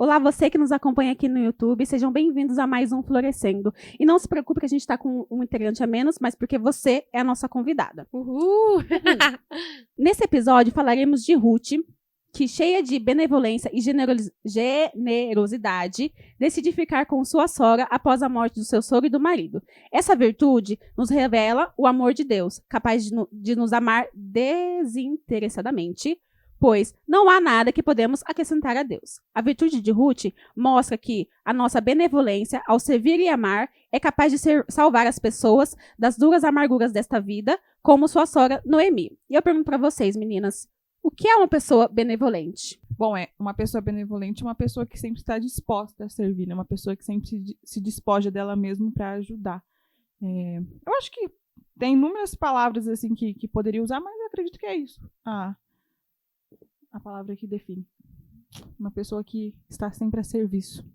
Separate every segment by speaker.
Speaker 1: Olá, você que nos acompanha aqui no YouTube, sejam bem-vindos a mais um Florescendo. E não se preocupe que a gente está com um integrante a menos, mas porque você é a nossa convidada.
Speaker 2: Uhul!
Speaker 1: Nesse episódio falaremos de Ruth, que cheia de benevolência e generosidade, decide ficar com sua sogra após a morte do seu sogro e do marido. Essa virtude nos revela o amor de Deus, capaz de nos amar desinteressadamente, pois não há nada que podemos acrescentar a Deus. A virtude de Ruth mostra que a nossa benevolência, ao servir e amar, é capaz de salvar as pessoas das duras amarguras desta vida, como sua sogra Noemi. E eu pergunto para vocês, meninas, o que é uma pessoa benevolente?
Speaker 3: Bom, uma pessoa benevolente é uma pessoa que sempre está disposta a servir, né? Uma pessoa que sempre se despoja dela mesma para ajudar. Eu acho que tem inúmeras palavras assim que poderia usar, mas eu acredito que é isso. A palavra que define. Uma pessoa que está sempre a serviço.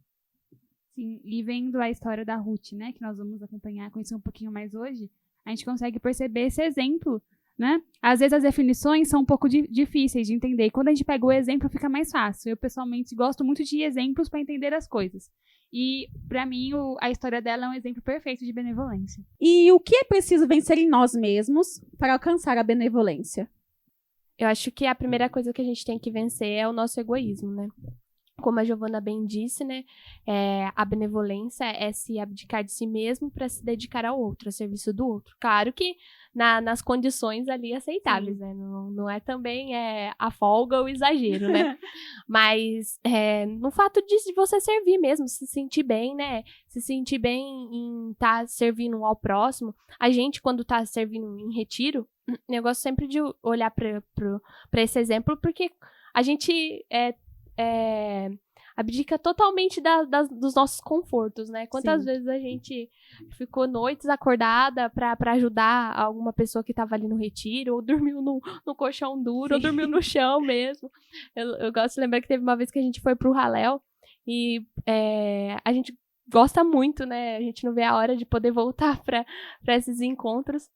Speaker 2: Sim, e vendo a história da Ruth, né, que nós vamos acompanhar, conhecer um pouquinho mais hoje, a gente consegue perceber esse exemplo, né? Às vezes as definições são um pouco difíceis de entender, e quando a gente pega o exemplo fica mais fácil. Eu, pessoalmente, gosto muito de exemplos para entender as coisas. E, para mim, a história dela é um exemplo perfeito de benevolência.
Speaker 1: E o que é preciso vencer em nós mesmos para alcançar a benevolência?
Speaker 4: Eu acho que a primeira coisa que a gente tem que vencer é o nosso egoísmo, né? Como a Giovana bem disse, né? A benevolência é se abdicar de si mesmo para se dedicar ao outro, a serviço do outro. Claro que nas condições ali aceitáveis, né? Não é também a folga ou o exagero, né? Mas no fato de você servir mesmo, se sentir bem, né? Se sentir bem em estar servindo ao próximo. A gente, quando está servindo em retiro, eu gosto sempre de olhar para esse exemplo, porque a gente abdica totalmente dos nossos confortos, né? Quantas vezes a gente ficou noites acordada para ajudar alguma pessoa que estava ali no retiro, ou dormiu no colchão duro, ou dormiu no chão mesmo. Eu gosto de lembrar que teve uma vez que a gente foi pro Halel, e a gente gosta muito, né? A gente não vê a hora de poder voltar para esses encontros.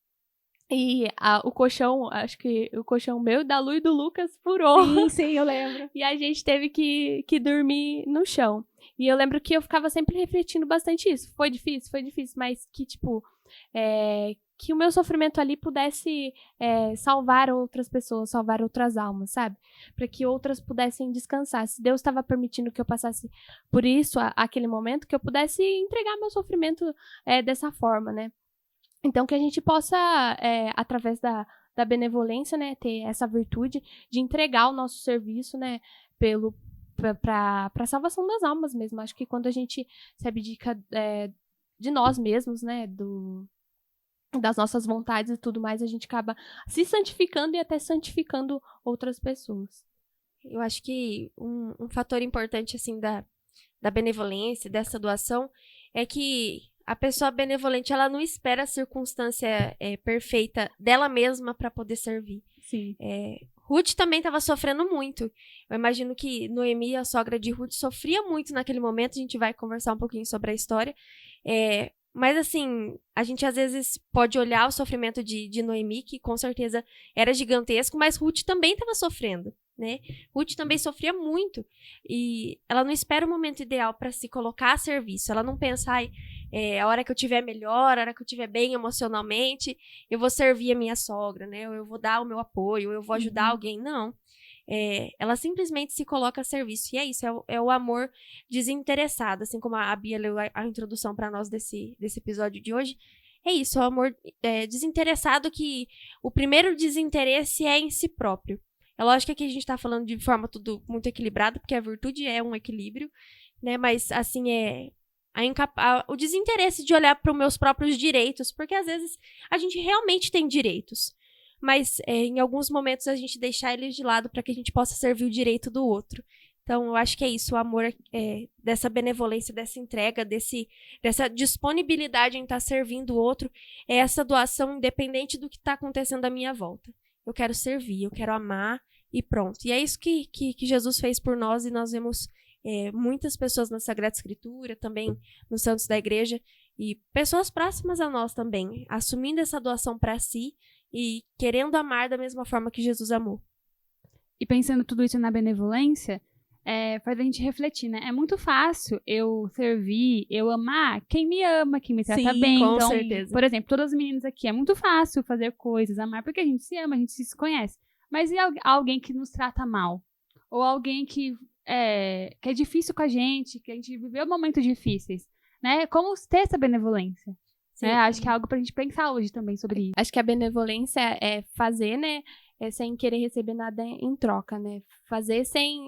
Speaker 4: E o colchão, acho que o colchão meu, da Lu e do Lucas furou.
Speaker 1: Sim, eu lembro.
Speaker 4: E a gente teve que dormir no chão. E eu lembro que eu ficava sempre refletindo bastante isso. Foi difícil, mas que, tipo, que o meu sofrimento ali pudesse salvar outras pessoas, salvar outras almas, sabe? Para que outras pudessem descansar. Se Deus estava permitindo que eu passasse por isso, aquele momento, que eu pudesse entregar meu sofrimento dessa forma, né? Então, que a gente possa, através da benevolência, né, ter essa virtude de entregar o nosso serviço, né, para a salvação das almas mesmo. Acho que quando a gente se abdica de nós mesmos, né, das nossas vontades e tudo mais, a gente acaba se santificando e até santificando outras pessoas.
Speaker 5: Eu acho que um fator importante, assim, da benevolência, dessa doação, é que a pessoa benevolente, ela não espera a circunstância perfeita dela mesma para poder servir.
Speaker 1: Sim.
Speaker 5: Ruth também estava sofrendo muito. Eu imagino que Noemi, a sogra de Ruth, sofria muito naquele momento. A gente vai conversar um pouquinho sobre a história. Mas, assim, a gente às vezes pode olhar o sofrimento de Noemi, que com certeza era gigantesco, mas Ruth também estava sofrendo, né? Ruth também sofria muito. E ela não espera o momento ideal para se colocar a serviço. Ela não pensa, a hora que eu estiver melhor, a hora que eu estiver bem emocionalmente, eu vou servir a minha sogra, né? Ou eu vou dar o meu apoio, ou eu vou ajudar alguém. Não. Ela simplesmente se coloca a serviço. E é isso, é o amor desinteressado. Assim como a Bia leu a introdução para nós desse episódio de hoje. É isso, é o amor desinteressado, que o primeiro desinteresse é em si próprio. É lógico que aqui a gente está falando de forma tudo muito equilibrada, porque a virtude é um equilíbrio, né? Mas, assim, o desinteresse de olhar para os meus próprios direitos, porque às vezes a gente realmente tem direitos, mas em alguns momentos a gente deixar eles de lado para que a gente possa servir o direito do outro. Então, eu acho que é isso, o amor dessa benevolência, dessa entrega, dessa disponibilidade em estar servindo o outro, é essa doação independente do que está acontecendo à minha volta. Eu quero servir, eu quero amar e pronto. E é isso que Jesus fez por nós, e nós vemos muitas pessoas na Sagrada Escritura, também nos santos da igreja, e pessoas próximas a nós também, assumindo essa doação para si e querendo amar da mesma forma que Jesus amou.
Speaker 2: E pensando tudo isso na benevolência, faz a gente refletir, né? É muito fácil eu servir, eu amar quem me ama, quem me trata
Speaker 1: Sim,
Speaker 2: bem.
Speaker 5: com
Speaker 2: Então,
Speaker 5: certeza.
Speaker 2: por exemplo, todas as meninas aqui, é muito fácil fazer coisas, amar, porque a gente se ama, a gente se conhece. Mas e alguém que nos trata mal? Ou alguém que é difícil com a gente viveu momentos difíceis, né? Como ter essa benevolência?
Speaker 5: Sim.
Speaker 2: Né? Acho que é algo pra gente pensar hoje também sobre isso.
Speaker 4: Acho que a benevolência é fazer, né? Sem querer receber nada em troca, né? Fazer sem...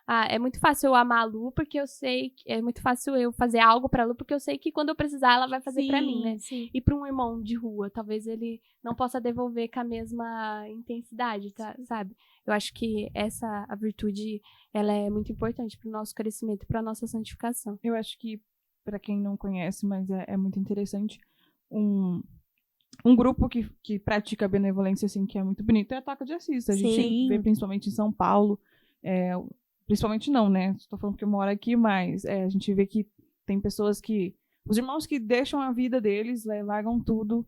Speaker 4: é muito fácil eu amar a Lu, porque eu sei... É muito fácil eu fazer algo pra Lu, porque eu sei que quando eu precisar, ela vai fazer pra mim, né?
Speaker 5: Sim.
Speaker 4: E pra um irmão de rua, talvez ele não possa devolver com a mesma intensidade, sabe? Eu acho que a virtude, ela é muito importante pro nosso crescimento e pra nossa santificação.
Speaker 3: Eu acho que, para quem não conhece, mas é muito interessante, um grupo que pratica a benevolência, assim, que é muito bonito, é a Toca de Assis. A gente
Speaker 1: Sim.
Speaker 3: vê principalmente em São Paulo, principalmente não, né? Estou falando que eu moro aqui, mas a gente vê que tem pessoas os irmãos que deixam a vida deles, largam tudo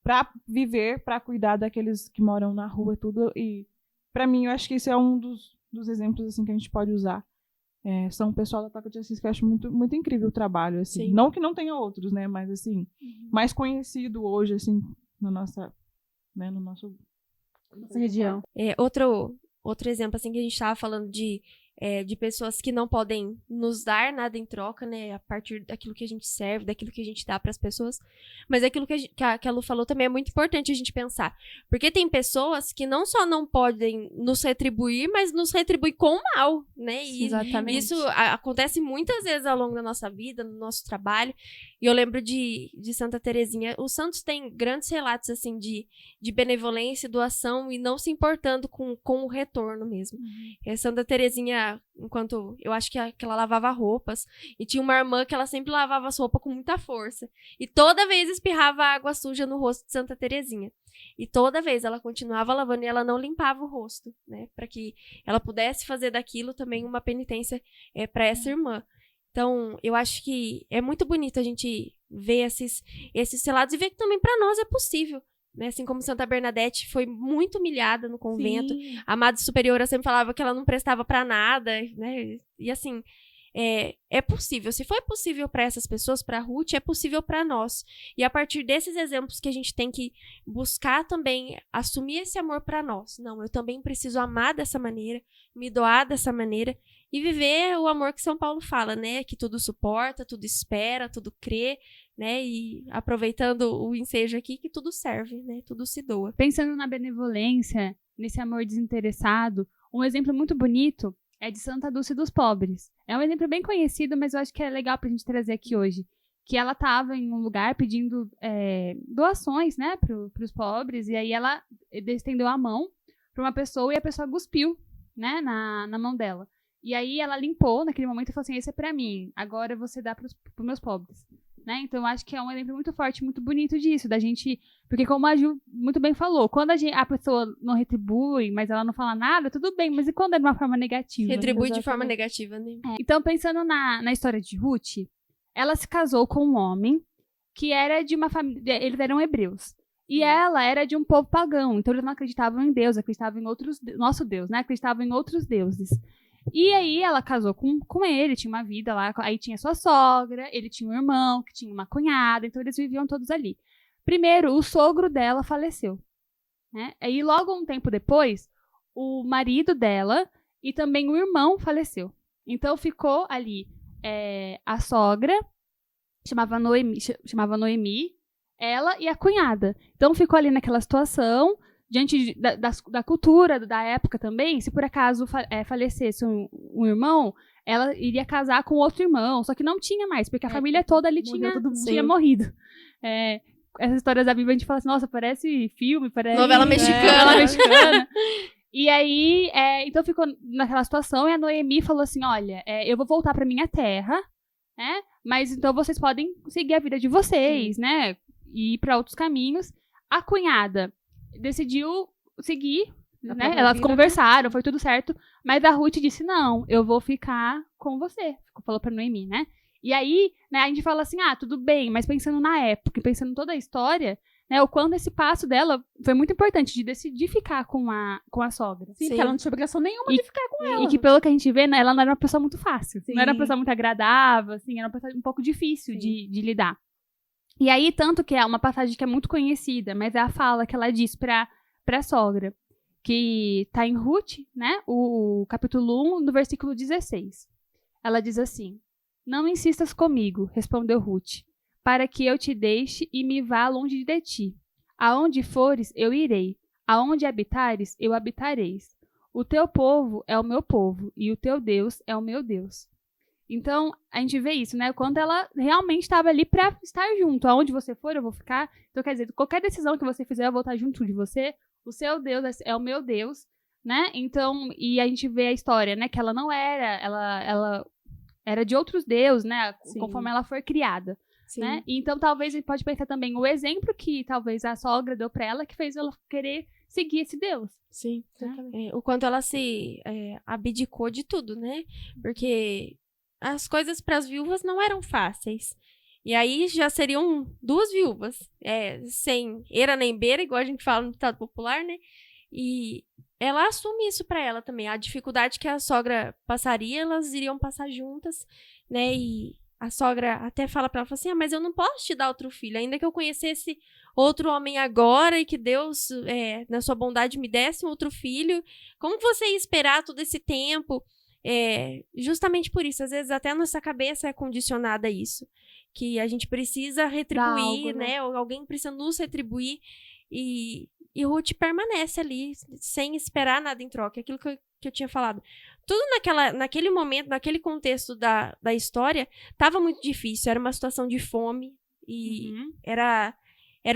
Speaker 3: para viver, para cuidar daqueles que moram na rua, tudo. E, para mim, eu acho que esse é um dos exemplos, assim, que a gente pode usar. São o pessoal da Toca de Assis que eu acho muito, muito incrível o trabalho, assim.
Speaker 5: Sim.
Speaker 3: Não que não tenha outros, né? Mas, assim, mais conhecido hoje, assim, na nossa, né, no nosso...
Speaker 1: Nossa região.
Speaker 5: Outro exemplo, assim, que a gente estava falando de pessoas que não podem nos dar nada em troca, né? A partir daquilo que a gente serve, daquilo que a gente dá para as pessoas. Mas aquilo que a Lu falou também é muito importante a gente pensar. Porque tem pessoas que não só não podem nos retribuir, mas nos retribuem com o mal, né? E
Speaker 4: Exatamente.
Speaker 5: isso acontece muitas vezes ao longo da nossa vida, no nosso trabalho. E eu lembro de Santa Teresinha. Os santos têm grandes relatos, assim, de benevolência e doação e não se importando com o retorno mesmo. Santa Teresinha, enquanto eu acho que ela lavava roupas, e tinha uma irmã que ela sempre lavava as roupas com muita força. E toda vez espirrava água suja no rosto de Santa Teresinha. E toda vez ela continuava lavando e ela não limpava o rosto, né? Para que ela pudesse fazer daquilo também uma penitência para essa irmã. Então, eu acho que é muito bonito a gente ver esses relatos e ver que também para nós é possível. Né? Assim como Santa Bernadette foi muito humilhada no convento.
Speaker 1: Sim.
Speaker 5: A Madre Superiora sempre falava que ela não prestava para nada, né? E assim, é possível. Se foi possível para essas pessoas, para Ruth, é possível para nós. E a partir desses exemplos que a gente tem que buscar também assumir esse amor para nós. Não, eu também preciso amar dessa maneira, me doar dessa maneira e viver o amor que São Paulo fala, né? Que tudo suporta, tudo espera, tudo crê, né? E aproveitando o ensejo aqui, que tudo serve, né? Tudo se doa.
Speaker 2: Pensando na benevolência, nesse amor desinteressado, um exemplo muito bonito é de Santa Dulce dos Pobres. É um exemplo bem conhecido, mas eu acho que é legal pra gente trazer aqui hoje. Que ela estava em um lugar pedindo doações, né, pros pobres, e aí ela estendeu a mão pra uma pessoa e a pessoa cuspiu, né, na mão dela. E aí ela limpou naquele momento e falou assim, esse é pra mim, agora você dá pros meus pobres. Né? Então, eu acho que é um exemplo muito forte, muito bonito disso, da gente... Porque como a Ju muito bem falou, quando a pessoa não retribui, mas ela não fala nada, tudo bem, mas e quando é de uma forma negativa?
Speaker 5: Retribui de forma negativa, né?
Speaker 2: Então, pensando na história de Ruth, ela se casou com um homem que era de uma família... Eles eram hebreus. E ela era de um povo pagão, então eles não acreditavam em Deus, acreditavam em nosso Deus, né? Acreditavam em outros deuses. E aí ela casou com ele, tinha uma vida lá, aí tinha sua sogra, ele tinha um irmão, que tinha uma cunhada, então eles viviam todos ali. Primeiro, o sogro dela faleceu, né? Aí logo um tempo depois, o marido dela e também o irmão faleceu. Então ficou ali a sogra, chamava Noemi, ela e a cunhada. Então ficou ali naquela situação... Diante da cultura da época também, se por acaso falecesse um irmão, ela iria casar com outro irmão, só que não tinha mais, porque a família toda ali tinha morrido. Essas histórias da Bíblia a gente fala assim, nossa, parece filme, parece...
Speaker 5: Novela mexicana.
Speaker 2: E aí, então ficou naquela situação e a Noemi falou assim, olha, eu vou voltar pra minha terra, né? Mas então vocês podem seguir a vida de vocês, né? E ir pra outros caminhos. A cunhada decidiu seguir, né? Elas conversaram, foi tudo certo, mas a Ruth disse, não, eu vou ficar com você, falou pra Noemi, né? E aí, né, a gente fala assim, tudo bem, mas pensando na época, pensando em toda a história, né? O quanto esse passo dela foi muito importante de decidir ficar com a sogra.
Speaker 1: Sim, porque ela não tinha obrigação nenhuma de ficar com ela.
Speaker 2: E que pelo que a gente vê, né, ela não era uma pessoa muito fácil.
Speaker 1: Sim.
Speaker 2: Não era uma pessoa muito agradável, assim, era uma pessoa um pouco difícil de lidar. E aí, tanto que é uma passagem que é muito conhecida, mas é a fala que ela diz pra sogra, que tá em Ruth, né, o capítulo 1, no versículo 16. Ela diz assim: "Não insistas comigo", respondeu Ruth, "para que eu te deixe e me vá longe de ti. Aonde fores, eu irei. Aonde habitares, eu habitareis. O teu povo é o meu povo, e o teu Deus é o meu Deus." Então, a gente vê isso, né? Quando ela realmente estava ali para estar junto. Aonde você for, eu vou ficar. Então, quer dizer, qualquer decisão que você fizer, eu vou estar junto de você. O seu Deus é o meu Deus, né? Então, e a gente vê a história, né? Que ela não era, ela era de outros deuses, né?
Speaker 1: Sim.
Speaker 2: Conforme ela foi criada,
Speaker 5: Sim.
Speaker 2: né? Então, talvez a gente pode pensar também o exemplo que talvez a sogra deu para ela, que fez ela querer seguir esse Deus.
Speaker 5: Sim. O quanto ela se abdicou de tudo, né? Porque as coisas para as viúvas não eram fáceis. E aí já seriam 2 viúvas, sem eira nem beira, igual a gente fala no ditado popular, né? E ela assume isso para ela também. A dificuldade que a sogra passaria, elas iriam passar juntas, né? E a sogra até fala para ela, fala assim, mas eu não posso te dar outro filho, ainda que eu conhecesse outro homem agora e que Deus, na sua bondade, me desse um outro filho. Como você ia esperar todo esse tempo? Justamente por isso, às vezes até a nossa cabeça é condicionada a isso, que a gente precisa retribuir,
Speaker 2: algo,
Speaker 5: né? Ou alguém precisa nos retribuir, e Ruth permanece ali sem esperar nada em troca. Aquilo que eu tinha falado, tudo naquele momento, naquele contexto da história, estava muito difícil, era uma situação de fome e era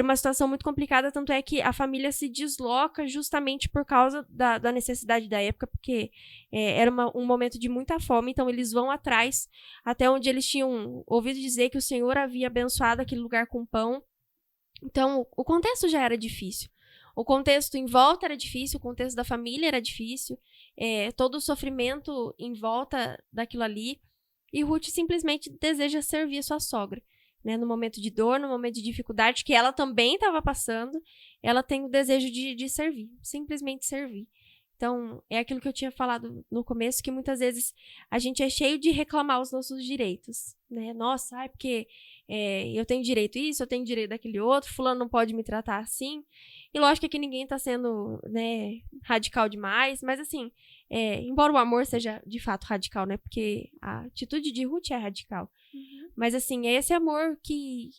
Speaker 5: uma situação muito complicada, tanto é que a família se desloca justamente por causa da necessidade da época, porque era um momento de muita fome, então eles vão atrás, até onde eles tinham ouvido dizer que o Senhor havia abençoado aquele lugar com pão. Então, o contexto já era difícil. O contexto em volta era difícil, o contexto da família era difícil, todo o sofrimento em volta daquilo ali, e Ruth simplesmente deseja servir a sua sogra. Né, no momento de dor, no momento de dificuldade, que ela também estava passando, ela tem o desejo de servir, simplesmente servir. Então, é aquilo que eu tinha falado no começo, que muitas vezes a gente é cheio de reclamar os nossos direitos, né? Nossa, porque eu tenho direito isso, eu tenho direito daquele outro, fulano não pode me tratar assim. E lógico que ninguém está sendo, né, radical demais, mas assim, embora o amor seja de fato radical, né? Porque a atitude de Ruth é radical. Mas assim, é esse amor que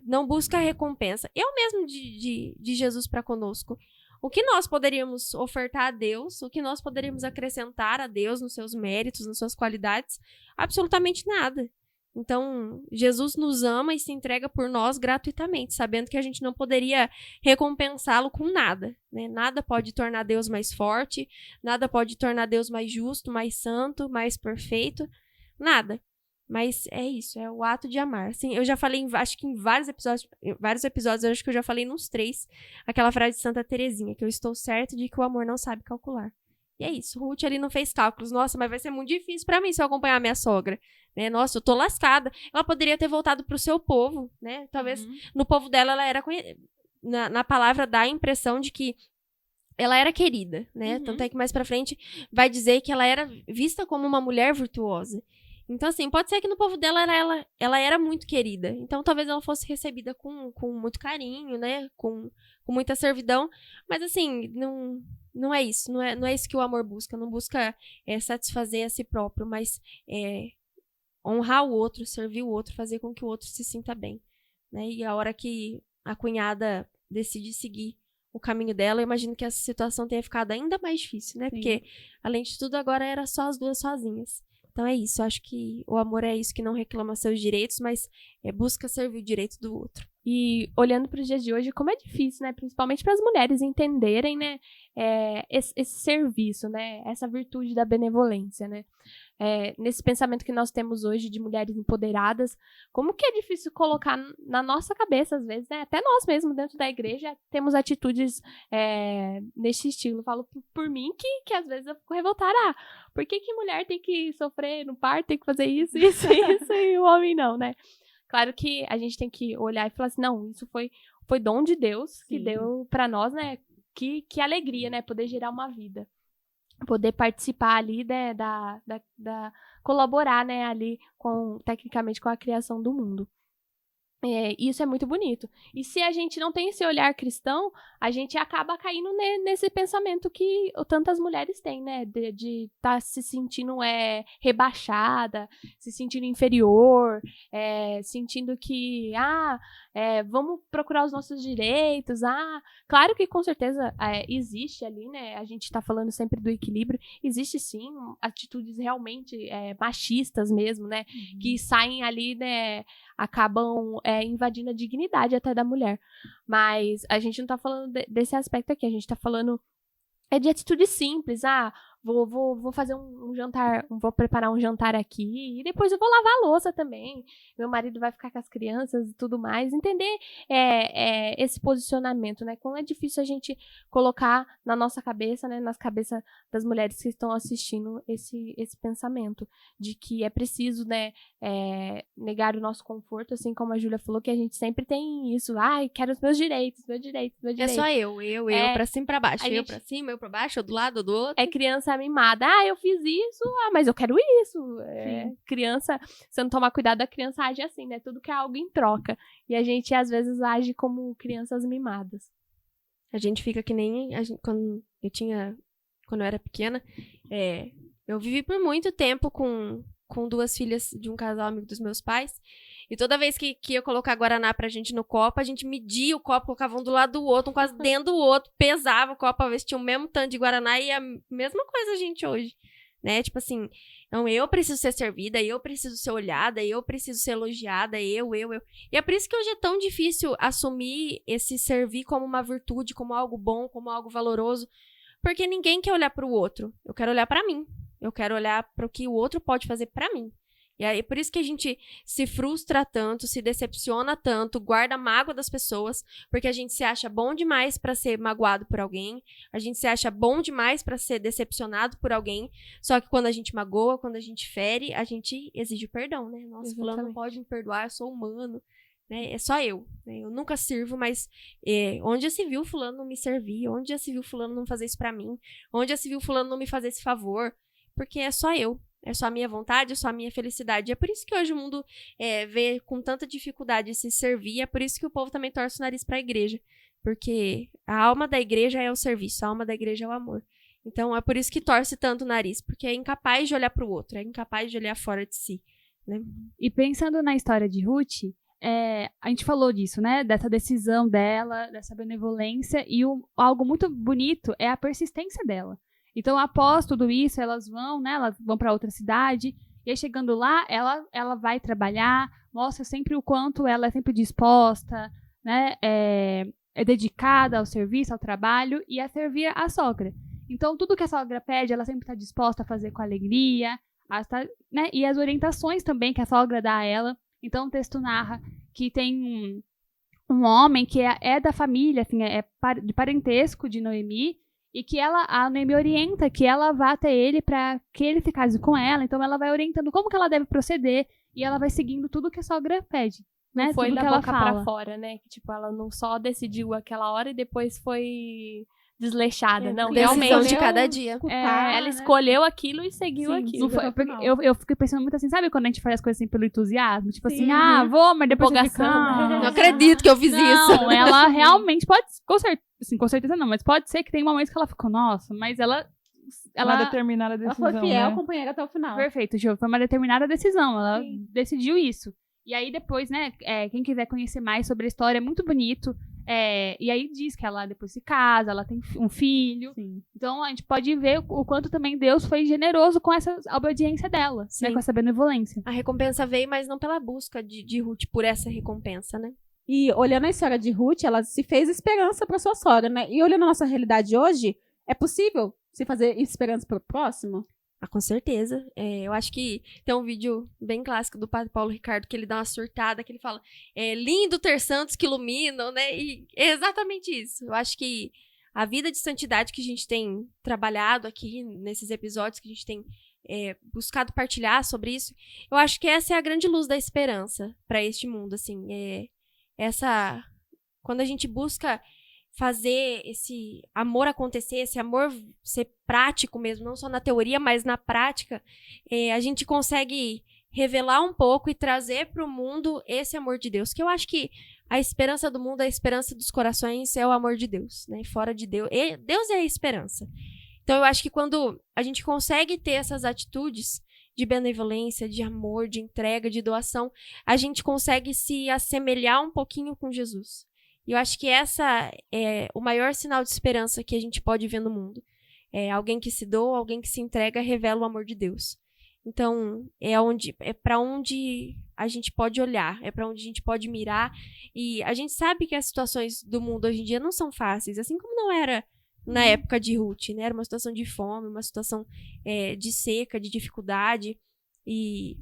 Speaker 5: não busca recompensa. Eu mesmo de Jesus para conosco. O que nós poderíamos ofertar a Deus, o que nós poderíamos acrescentar a Deus nos seus méritos, nas suas qualidades? Absolutamente nada. Então, Jesus nos ama e se entrega por nós gratuitamente, sabendo que a gente não poderia recompensá-lo com nada, né? Nada pode tornar Deus mais forte, nada pode tornar Deus mais justo, mais santo, mais perfeito, nada. Mas é isso, é o ato de amar. Assim, eu já falei, acho que em vários episódios, eu acho que eu já falei nos 3, aquela frase de Santa Teresinha, que eu estou certo de que o amor não sabe calcular. E é isso, Ruth ali não fez cálculos. Nossa, mas vai ser muito difícil pra mim se eu acompanhar a minha sogra. Né? Nossa, eu tô lascada. Ela poderia ter voltado pro seu povo, né? Talvez no povo dela ela era na palavra dá a impressão de que ela era querida, né? Tanto é que mais pra frente vai dizer que ela era vista como uma mulher virtuosa. Então, assim, pode ser que no povo dela ela era muito querida. Então, talvez ela fosse recebida com muito carinho, né? Com muita servidão. Mas, assim, não é isso. Não é isso que o amor busca. Não busca satisfazer a si próprio, mas honrar o outro, servir o outro, fazer com que o outro se sinta bem. Né? E a hora que a cunhada decide seguir o caminho dela, eu imagino que essa situação tenha ficado ainda mais difícil, né? Sim. Porque, além de tudo, agora era só as duas sozinhas. Então é isso, eu acho que o amor é isso, que não reclama seus direitos, mas busca servir o direito do outro.
Speaker 4: E olhando para os dias de hoje, como é difícil, né? Principalmente para as mulheres entenderem, né? Esse serviço, né? Essa virtude da benevolência, né? Nesse pensamento que nós temos hoje de mulheres empoderadas, como que é difícil colocar na nossa cabeça, às vezes, né? Até nós mesmos, dentro da igreja, temos atitudes nesse estilo. Falo por mim que às vezes eu fico revoltada. Por que mulher tem que sofrer no parto, tem que fazer isso, e o homem não, né? Claro que a gente tem que olhar e falar assim, não, isso foi dom de Deus que
Speaker 1: Sim.
Speaker 4: deu pra nós, né? Que alegria, né? Poder gerar uma vida. Poder participar ali, né, colaborar, né, ali tecnicamente com a criação do mundo. Isso é muito bonito. E se a gente não tem esse olhar cristão, a gente acaba caindo nesse pensamento que tantas mulheres têm, né? De estar se sentindo rebaixada, se sentindo inferior, sentindo que, vamos procurar os nossos direitos. Claro que com certeza existe ali, né? A gente está falando sempre do equilíbrio. Existe sim atitudes realmente machistas mesmo, né? Que saem ali, né? Acabam invadindo a dignidade até da mulher. Mas a gente não tá falando desse aspecto aqui, a gente tá falando de atitude simples. Vou fazer um jantar, vou preparar um jantar aqui e depois eu vou lavar a louça também. Meu marido vai ficar com as crianças e tudo mais. Entender esse posicionamento, né? Como é difícil a gente colocar na nossa cabeça, né? Nas cabeças das mulheres que estão assistindo esse pensamento de que é preciso, né? Negar o nosso conforto, assim como a Júlia falou, que a gente sempre tem isso. Quero os meus direitos.
Speaker 5: É só eu, pra cima e pra baixo. Eu pra cima, eu pra baixo, eu do lado, eu do outro.
Speaker 4: É criança mimada. Eu fiz isso, mas eu quero isso. Criança, se não tomar cuidado, a criança age assim, né? Tudo que é algo em troca. E a gente, às vezes, age como crianças mimadas.
Speaker 5: A gente fica que nem quando eu era pequena, eu vivi por muito tempo com 2 filhas de um casal amigo dos meus pais. E toda vez que ia colocar Guaraná pra gente no copo, a gente media o copo, colocava um do lado do outro, um quase dentro do outro, pesava o copo pra ver se tinha o mesmo tanto de Guaraná, e a mesma coisa a gente hoje, né? Tipo assim, então eu preciso ser servida, eu preciso ser olhada, eu preciso ser elogiada, eu. E é por isso que hoje é tão difícil assumir esse servir como uma virtude, como algo bom, como algo valoroso, porque ninguém quer olhar pro outro. Eu quero olhar pra mim. Eu quero olhar pro que o outro pode fazer pra mim. E aí, por isso que a gente se frustra tanto, se decepciona tanto, guarda mágoa das pessoas, porque a gente se acha bom demais pra ser magoado por alguém, a gente se acha bom demais pra ser decepcionado por alguém, só que quando a gente magoa, quando a gente fere, a gente exige perdão, né? Nossa, fulano não pode me perdoar, eu sou humano, né? É só eu, né? Eu nunca sirvo, mas onde já se viu fulano não me servir? Onde já se viu fulano não fazer isso pra mim? Onde já se viu fulano não me fazer esse favor? Porque é só eu. É só a minha vontade, é só a minha felicidade. É por isso que hoje o mundo vê com tanta dificuldade se servir. É por isso que o povo também torce o nariz para a igreja. Porque a alma da igreja é o serviço, a alma da igreja é o amor. Então é por isso que torce tanto o nariz. Porque é incapaz de olhar para o outro, é incapaz de olhar fora de si. Né?
Speaker 2: E pensando na história de Ruth, a gente falou disso, né? Dessa decisão dela, dessa benevolência. E algo muito bonito é a persistência dela. Então, após tudo isso, elas vão para outra cidade, e aí chegando lá, ela vai trabalhar, mostra sempre o quanto ela é sempre disposta, né, é dedicada ao serviço, ao trabalho, e a servir a sogra. Então, tudo que a sogra pede, ela sempre está disposta a fazer com alegria, né, e as orientações também que a sogra dá a ela. Então, o texto narra que tem um homem que é da família, assim, de parentesco de Noemi, e que a Noemi orienta que ela vá até ele para que ele se case com ela. Então ela vai orientando como que ela deve proceder e ela vai seguindo tudo que a sogra pede, né?
Speaker 4: Não foi
Speaker 2: tudo
Speaker 4: da
Speaker 2: que ela
Speaker 4: boca
Speaker 2: fala
Speaker 4: pra fora, né? Que tipo, ela não só decidiu aquela hora e depois foi desleixada, não,
Speaker 5: Decisão
Speaker 4: realmente
Speaker 5: de cada dia.
Speaker 4: ela escolheu aquilo e seguiu
Speaker 1: Sim,
Speaker 4: aquilo.
Speaker 2: Não foi, porque eu fiquei pensando muito assim, sabe quando a gente faz as coisas assim pelo entusiasmo? Tipo
Speaker 1: Sim.
Speaker 2: assim, vou, mas depois você fica...
Speaker 4: Empolgação, né?
Speaker 5: Não acredito que eu fiz isso.
Speaker 2: Não, ela realmente pode, com certeza não, mas pode ser que tem momentos que ela ficou, nossa, mas ela
Speaker 3: Uma determinada
Speaker 1: Ela
Speaker 3: decisão,
Speaker 1: foi fiel,
Speaker 3: né?
Speaker 1: companheira até o final.
Speaker 2: Perfeito, Gil, foi uma determinada decisão, ela
Speaker 1: Sim.
Speaker 2: decidiu isso. E aí depois, né, quem quiser conhecer mais sobre a história, é muito bonito. E aí diz que ela depois se casa, ela tem um filho.
Speaker 1: Sim.
Speaker 2: Então a gente pode ver o quanto também Deus foi generoso com essa obediência dela, né, com essa benevolência.
Speaker 5: A recompensa veio, mas não pela busca de Ruth por essa recompensa, né?
Speaker 1: E olhando a história de Ruth, ela se fez esperança para sua sogra, né? E olhando a nossa realidade hoje, é possível se fazer esperança para o próximo?
Speaker 5: Com certeza. Eu acho que tem um vídeo bem clássico do Padre Paulo Ricardo que ele dá uma surtada, que ele fala, lindo ter santos que iluminam, né? E é exatamente isso. Eu acho que a vida de santidade que a gente tem trabalhado aqui nesses episódios, que a gente tem buscado partilhar sobre isso. Eu acho que essa é a grande luz da esperança para este mundo, assim. Quando a gente busca fazer esse amor acontecer, esse amor ser prático mesmo, não só na teoria, mas na prática, a gente consegue revelar um pouco e trazer para o mundo esse amor de Deus, que eu acho que a esperança do mundo, a esperança dos corações é o amor de Deus, né? Fora de Deus, Deus é a esperança. Então eu acho que quando a gente consegue ter essas atitudes de benevolência, de amor, de entrega, de doação, a gente consegue se assemelhar um pouquinho com Jesus. E eu acho que essa é o maior sinal de esperança que a gente pode ver no mundo. Alguém que se doa, alguém que se entrega, revela o amor de Deus. Então, é para onde a gente pode olhar, é para onde a gente pode mirar. E a gente sabe que as situações do mundo hoje em dia não são fáceis, assim como não era na época de Ruth, né? Era uma situação de fome, uma situação de seca, de dificuldade. E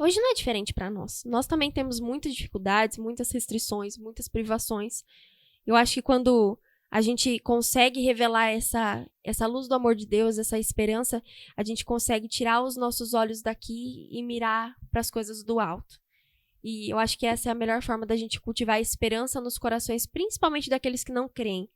Speaker 5: hoje não é diferente para nós. Nós também temos muitas dificuldades, muitas restrições, muitas privações. Eu acho que quando a gente consegue revelar essa luz do amor de Deus, essa esperança, a gente consegue tirar os nossos olhos daqui e mirar para as coisas do alto. E eu acho que essa é a melhor forma da gente cultivar a esperança nos corações, principalmente daqueles que não creem.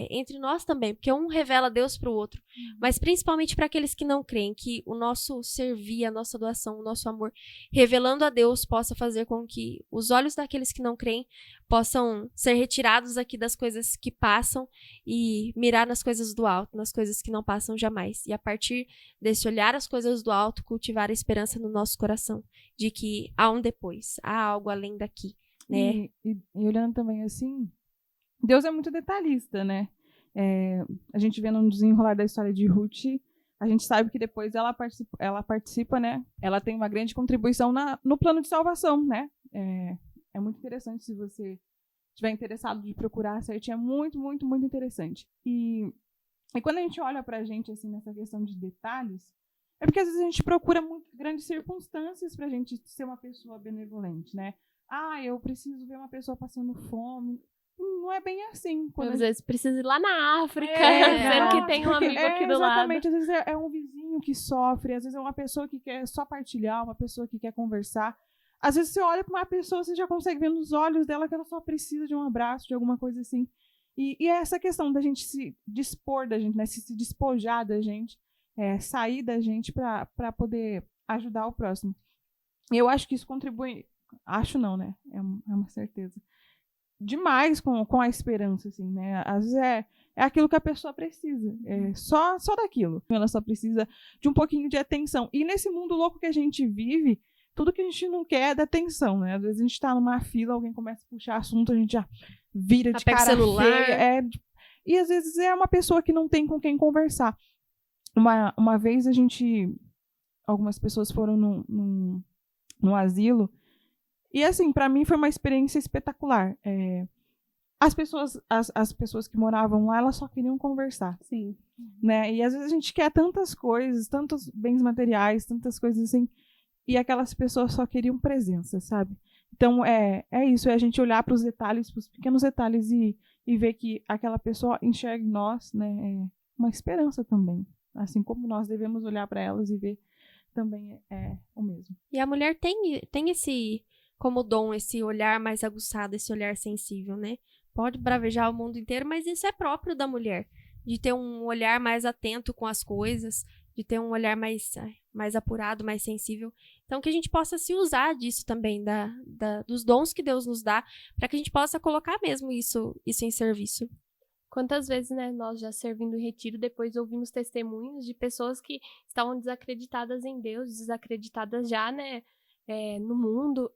Speaker 5: Entre nós também, porque um revela Deus para o outro, mas principalmente para aqueles que não creem, que o nosso servir, a nossa doação, o nosso amor, revelando a Deus, possa fazer com que os olhos daqueles que não creem possam ser retirados aqui das coisas que passam e mirar nas coisas do alto, nas coisas que não passam jamais. E a partir desse olhar as coisas do alto, cultivar a esperança no nosso coração, de que há um depois, há algo além daqui, né?
Speaker 3: E olhando também assim, Deus é muito detalhista, né? A gente vê no desenrolar da história de Ruth, a gente sabe que depois ela participa, né? Ela tem uma grande contribuição no plano de salvação, né? É muito interessante, se você estiver interessado de procurar certinho, é muito, muito, muito interessante. E quando a gente olha pra gente, assim, nessa questão de detalhes, é porque às vezes a gente procura muito grandes circunstâncias pra gente ser uma pessoa benevolente, né? Eu preciso ver uma pessoa passando fome. Não é bem assim.
Speaker 4: Às vezes precisa ir lá na África, sendo que tem um amigo aqui do lado.
Speaker 3: Exatamente, às vezes é um vizinho que sofre, às vezes é uma pessoa que quer só partilhar, uma pessoa que quer conversar. Às vezes você olha para uma pessoa, você já consegue ver nos olhos dela que ela só precisa de um abraço, de alguma coisa assim. E é essa questão da gente se dispor da gente, né? Se despojar da gente, sair da gente para poder ajudar o próximo. E eu acho que isso contribui, acho não, né? É uma certeza. Demais com a esperança, assim, né? Às vezes é aquilo que a pessoa precisa. Só daquilo. Ela só precisa de um pouquinho de atenção. E nesse mundo louco que a gente vive, tudo que a gente não quer é dar atenção, né? Às vezes a gente tá numa fila, alguém começa a puxar assunto, a gente já vira de cara
Speaker 5: celular.
Speaker 3: feia. E às vezes é uma pessoa que não tem com quem conversar. Uma vez algumas pessoas foram num asilo. E, assim, para mim foi uma experiência espetacular. As pessoas que moravam lá, elas só queriam conversar.
Speaker 1: Sim.
Speaker 3: Né? E, às vezes, a gente quer tantas coisas, tantos bens materiais, tantas coisas assim, e aquelas pessoas só queriam presença, sabe? Então, é isso, é a gente olhar para os detalhes, para os pequenos detalhes e ver que aquela pessoa enxerga em nós, né, uma esperança também. Assim como nós devemos olhar para elas e ver também o mesmo.
Speaker 5: E a mulher tem esse como dom, esse olhar mais aguçado, esse olhar sensível, né? Pode bravejar o mundo inteiro, mas isso é próprio da mulher. De ter um olhar mais atento com as coisas, de ter um olhar mais apurado, mais sensível. Então, que a gente possa se usar disso também, dos dons que Deus nos dá, para que a gente possa colocar mesmo isso em serviço.
Speaker 4: Quantas vezes, né, nós já servindo em retiro, depois ouvimos testemunhos de pessoas que estavam desacreditadas em Deus, desacreditadas já, né, no mundo,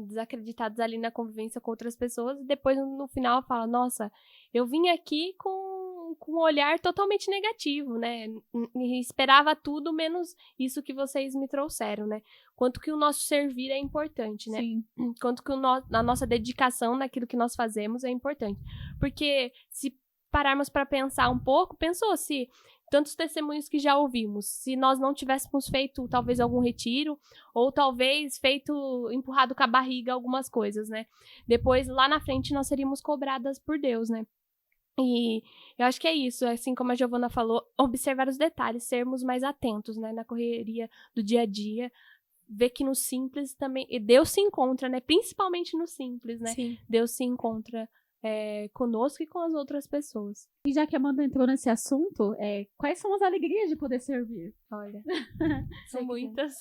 Speaker 4: desacreditadas ali na convivência com outras pessoas, e depois no final fala, nossa, eu vim aqui com um olhar totalmente negativo, né, e esperava tudo menos isso que vocês me trouxeram, né, quanto que o nosso servir é importante, né,
Speaker 1: Sim.
Speaker 4: quanto que a nossa dedicação naquilo que nós fazemos é importante, porque se pararmos para pensar um pouco, pensou se tantos testemunhos que já ouvimos, se nós não tivéssemos feito talvez algum retiro, ou talvez empurrado com a barriga algumas coisas, né? Depois, lá na frente, nós seríamos cobradas por Deus, né? E eu acho que é isso, assim como a Giovana falou, observar os detalhes, sermos mais atentos, né, na correria do dia a dia, ver que no simples também, e Deus se encontra, né, principalmente no simples, né,
Speaker 5: Sim.
Speaker 4: Deus se encontra conosco e com as outras pessoas.
Speaker 1: E já que a Amanda entrou nesse assunto, quais são as alegrias de poder servir?
Speaker 4: Olha, são muitas.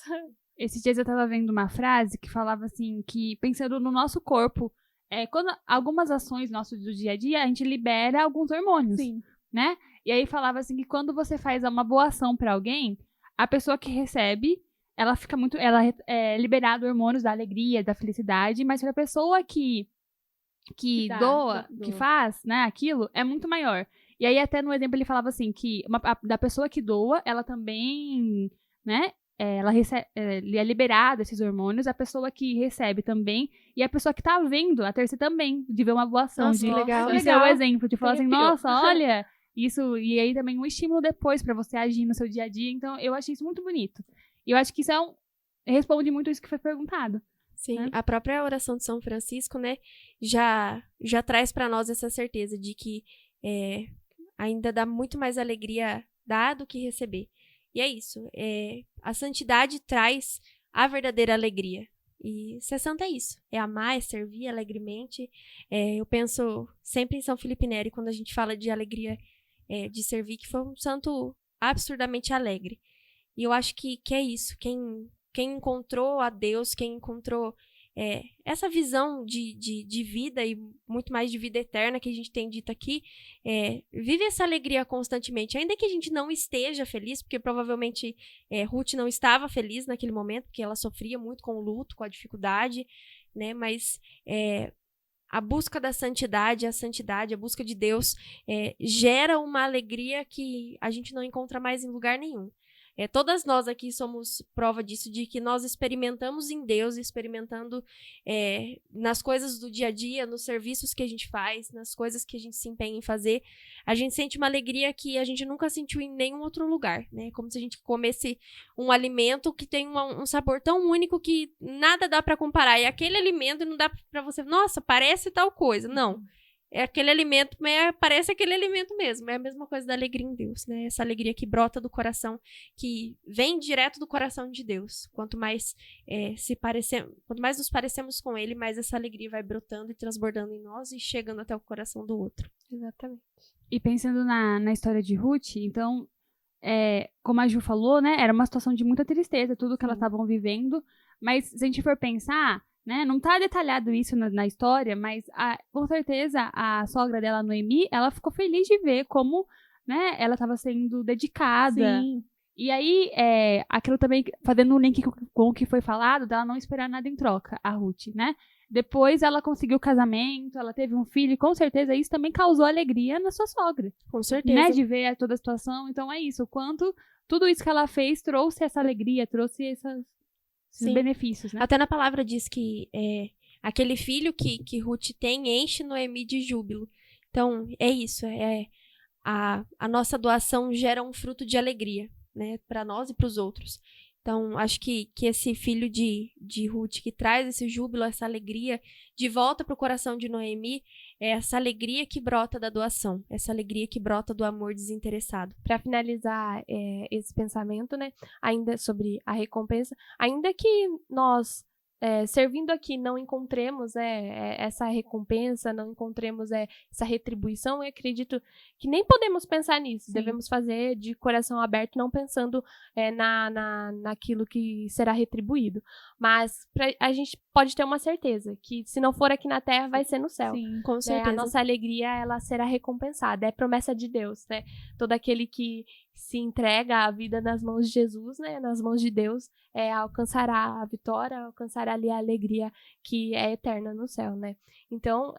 Speaker 2: Esses dias eu tava vendo uma frase que falava assim, que pensando no nosso corpo, quando algumas ações nossas do dia a dia, a gente libera alguns hormônios, né? E aí falava assim que quando você faz uma boa ação pra alguém, a pessoa que recebe, ela fica muito, ela é liberada hormônios da alegria, da felicidade, mas pra pessoa que doa, que faz, né, aquilo, é muito maior. E aí até no exemplo ele falava assim, que da pessoa que doa, ela também, né, ela recebe, é liberada esses hormônios, a pessoa que recebe também, e a pessoa que tá vendo, a terceira também, de ver uma boa ação.
Speaker 5: Nossa,
Speaker 2: de
Speaker 5: legal.
Speaker 2: ser o exemplo, de falar assim,
Speaker 4: Arrepiou.
Speaker 2: nossa, olha, isso, e aí também um estímulo depois pra você agir no seu dia a dia, então eu achei isso muito bonito. E eu acho que isso responde muito isso que foi perguntado.
Speaker 5: Sim,
Speaker 2: né?
Speaker 5: a própria oração de São Francisco, né, já traz para nós essa certeza de que ainda dá muito mais alegria dar do que receber. E é isso, a santidade traz a verdadeira alegria. E ser santa é isso, é amar, é servir alegremente. Eu penso sempre em São Felipe Neri, quando a gente fala de alegria de servir, que foi um santo absurdamente alegre. E eu acho que é isso, quem encontrou a Deus, quem encontrou essa visão de vida e muito mais de vida eterna que a gente tem dito aqui, vive essa alegria constantemente, ainda que a gente não esteja feliz, porque provavelmente Ruth não estava feliz naquele momento, porque ela sofria muito com o luto, com a dificuldade, né? Mas a busca da santidade, a busca de Deus gera uma alegria que a gente não encontra mais em lugar nenhum. Todas nós aqui somos prova disso, de que nós experimentamos em Deus, experimentando nas coisas do dia a dia, nos serviços que a gente faz, nas coisas que a gente se empenha em fazer. A gente sente uma alegria que a gente nunca sentiu em nenhum outro lugar, né? Como se a gente comesse um alimento que tem um sabor tão único que nada dá para comparar. E aquele alimento não dá para você, nossa, parece tal coisa. Não. Aquele alimento, parece aquele alimento mesmo. É a mesma coisa da alegria em Deus, né? Essa alegria que brota do coração, que vem direto do coração de Deus. Quanto mais nos parecemos com Ele, mais essa alegria vai brotando e transbordando em nós e chegando até o coração do outro.
Speaker 4: Exatamente.
Speaker 2: E pensando na história de Ruth, então, como a Ju falou, né, era uma situação de muita tristeza, tudo que elas estavam vivendo, mas se a gente for pensar, né, não tá detalhado isso na história, mas com certeza a sogra dela, Noemi, ela ficou feliz de ver como, né, ela estava sendo dedicada.
Speaker 1: Sim.
Speaker 2: E aí, aquilo também, fazendo um link com o que foi falado, dela não esperar nada em troca, a Ruth, né? Depois ela conseguiu o casamento, ela teve um filho, e com certeza isso também causou alegria na sua sogra.
Speaker 5: Com certeza.
Speaker 2: Né, de ver toda a situação. Então é isso, o quanto tudo isso que ela fez trouxe essa alegria, trouxe esses benefícios, né?
Speaker 5: Até na palavra diz que aquele filho que Ruth tem enche Noemi de júbilo. Então, é isso. A nossa doação gera um fruto de alegria, né? Para nós e para os outros. Então, acho que esse filho de Ruth que traz esse júbilo, essa alegria de volta para o coração de Noemi, é essa alegria que brota da doação, essa alegria que brota do amor desinteressado.
Speaker 4: Para finalizar esse pensamento, né, ainda sobre a recompensa, ainda que nós servindo aqui não encontremos essa recompensa, não encontremos essa retribuição, eu acredito que nem podemos pensar nisso.
Speaker 2: Sim.
Speaker 4: Devemos fazer de coração aberto, não pensando naquilo que será retribuído. Mas a gente pode ter uma certeza, que se não for aqui na terra, vai ser no céu.
Speaker 2: Sim.
Speaker 5: Com certeza.
Speaker 4: A nossa alegria, ela será recompensada. É promessa de Deus, né? Todo aquele que se entrega a vida nas mãos de Jesus, né? Nas mãos de Deus, alcançará a vitória, alcançará ali a alegria que é eterna no céu, né? Então,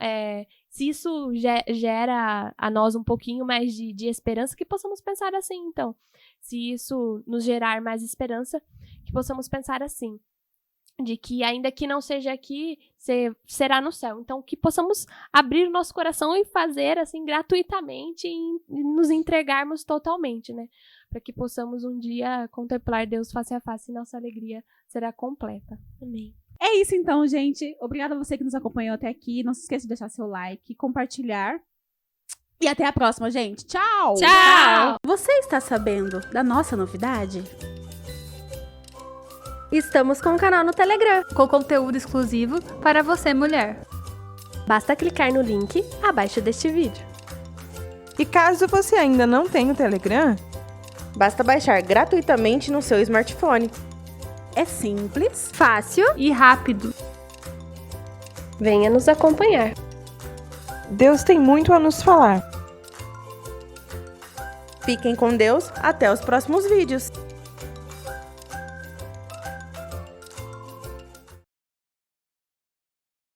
Speaker 4: se isso gera a nós um pouquinho mais de esperança, que possamos pensar assim, então. Se isso nos gerar mais esperança, que possamos pensar assim. De que ainda que não seja aqui, será no céu. Então, que possamos abrir o nosso coração e fazer assim gratuitamente e nos entregarmos totalmente, né? Para que possamos um dia contemplar Deus face a face e nossa alegria será completa.
Speaker 5: Amém.
Speaker 1: É isso então, gente. Obrigada a você que nos acompanhou até aqui. Não se esqueça de deixar seu like, compartilhar. E até a próxima, gente. Tchau!
Speaker 5: Tchau!
Speaker 1: Você está sabendo da nossa novidade?
Speaker 6: Estamos com um canal no Telegram.
Speaker 2: Com conteúdo exclusivo para você, mulher.
Speaker 6: Basta clicar no link abaixo deste vídeo.
Speaker 7: E caso você ainda não tenha o Telegram, basta baixar gratuitamente no seu smartphone.
Speaker 1: É simples.
Speaker 6: Fácil,
Speaker 2: E rápido.
Speaker 6: venha nos acompanhar.
Speaker 7: Deus tem muito a nos falar. Fiquem com Deus, até os próximos vídeos.